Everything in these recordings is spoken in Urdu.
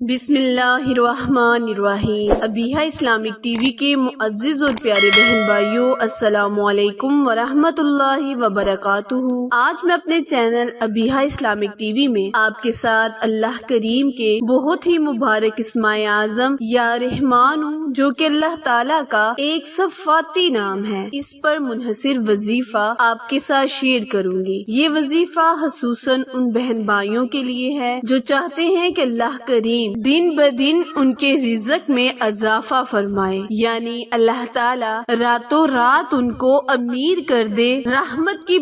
بسم اللہ الرحمن الرحیم۔ ابیہا اسلامک ٹی وی کے معزز اور پیارے بہن بھائیوں، السلام علیکم ورحمۃ اللہ وبرکاتہ۔ آج میں اپنے channel Abiha Islamic T V میں آپ کے ساتھ اللہ کریم کے بہت ہی مبارک اسماء اعظم یا رحمان ہوں، جو کہ اللہ تعالیٰ کا ایک صفاتی نام ہے۔ اس پر منحصر وظیفہ آپ کے ساتھ شیئر کروں گی۔ یہ وظیفہ خصوصاً ان بہن بھائیوں کے لیے ہے جو چاہتے ہیں کہ اللہ کریم دن بدن ان کے رزق میں اضافہ فرمائے، یعنی اللہ تعالیٰ راتوں رات ان کو امیر کر دے، رحمت کی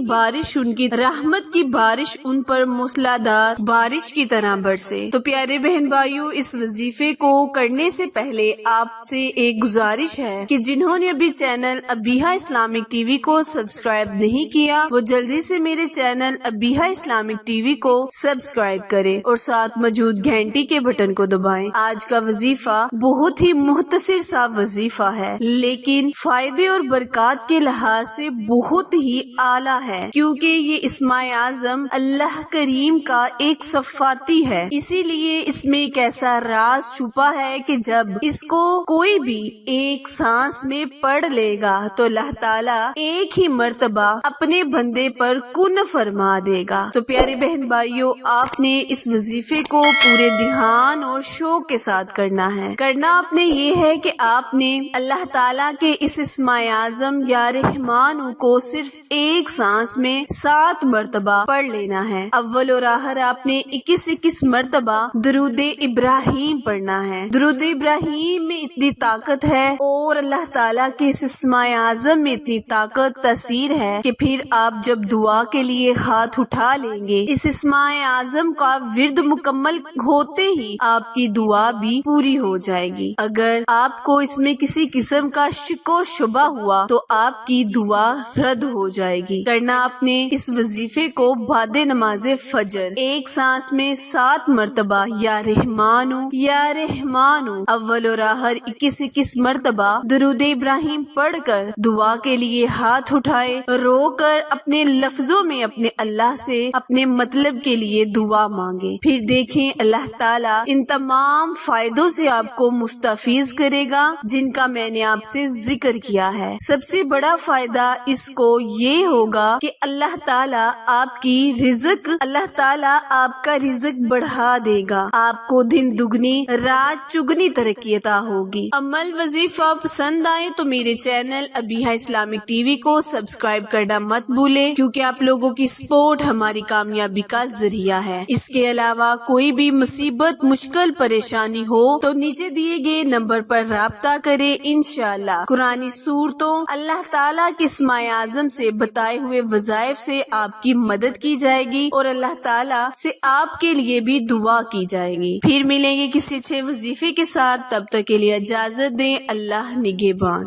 بارش ان پر موسلادھار بارش کی طرح برسے۔ تو پیارے بہن بھائیوں، اس وظیفے کو کرنے سے پہلے آپ سے ایک گزارش ہے کہ جنہوں نے ابھی channel Abiha Islamic T V کو سبسکرائب نہیں کیا، وہ جلدی سے میرے channel Abiha Islamic T V کو سبسکرائب کرے اور ساتھ موجود گھنٹی کے بٹن کو دبائیں۔ آج کا وظیفہ بہت ہی مختصر سا وظیفہ ہے، لیکن فائدے اور برکات کے لحاظ سے بہت ہی اعلیٰ ہے، کیونکہ یہ اسماء اعظم اللہ کریم کا ایک صفاتی ہے۔ اسی لیے اس میں ایک ایسا راز چھپا ہے کہ جب اس کو کوئی بھی ایک سانس میں پڑھ لے گا تو اللہ تعالیٰ ایک ہی مرتبہ اپنے بندے پر کن فرما دے گا۔ تو پیارے بہن بھائیوں، آپ نے اس وظیفے کو پورے دھیان اور شوق کے ساتھ کرنا آپ نے یہ ہے کہ آپ نے اللہ تعالیٰ کے اس اسماء اعظم یا رحمان کو صرف ایک سانس میں 7 مرتبہ پڑھ لینا ہے۔ اول اور آخر آپ نے 21 مرتبہ درود ابراہیم پڑھنا ہے۔ درود ابراہیم میں اتنی طاقت ہے اور اللہ تعالیٰ کے اس اسماء اعظم میں اتنی طاقت تاثیر ہے کہ پھر آپ جب دعا کے لیے ہاتھ اٹھا لیں گے، اس اسماء اعظم کا ورد مکمل ہوتے ہی آپ کی دعا بھی پوری ہو جائے گی۔ اگر آپ کو اس میں کسی قسم کا شک و شبہ ہوا تو آپ کی دعا رد ہو جائے گی۔ کرنا آپ نے اس وظیفے کو بعد نماز فجر ایک سانس میں 7 مرتبہ یا رحمانو اول اور آخر 21 مرتبہ درود ابراہیم پڑھ کر دعا کے لیے ہاتھ اٹھائے، رو کر اپنے لفظوں میں اپنے اللہ سے اپنے مطلب کے لیے دعا مانگے۔ پھر دیکھیں اللہ تعالیٰ ان تمام فائدوں سے آپ کو مستفیض کرے گا جن کا میں نے آپ سے ذکر کیا ہے۔ سب سے بڑا فائدہ اس کو یہ ہوگا کہ اللہ تعالیٰ آپ کا رزق بڑھا دے گا، آپ کو دن دگنی رات چگنی ترقی عطا ہوگی۔ عمل وظیفہ پسند آئے تو میرے channel Abiha Islamic T V کو سبسکرائب کرنا مت بھولے، کیونکہ آپ لوگوں کی سپورٹ ہماری کامیابی کا ذریعہ ہے۔ اس کے علاوہ کوئی بھی مصیبت، مشکل، پریشانی ہو تو نیچے دیے گئے نمبر پر رابطہ کرے۔ انشاءاللہ قرآنی سورتوں، اللہ تعالیٰ کے اسماء اعظم سے بتائے ہوئے وظائف سے آپ کی مدد کی جائے گی اور اللہ تعالیٰ سے آپ کے لیے بھی دعا کی جائے گی۔ پھر ملیں گے کسی اچھے وظیفے کے ساتھ، تب تک کے لیے اجازت دیں۔ اللہ نگہبان۔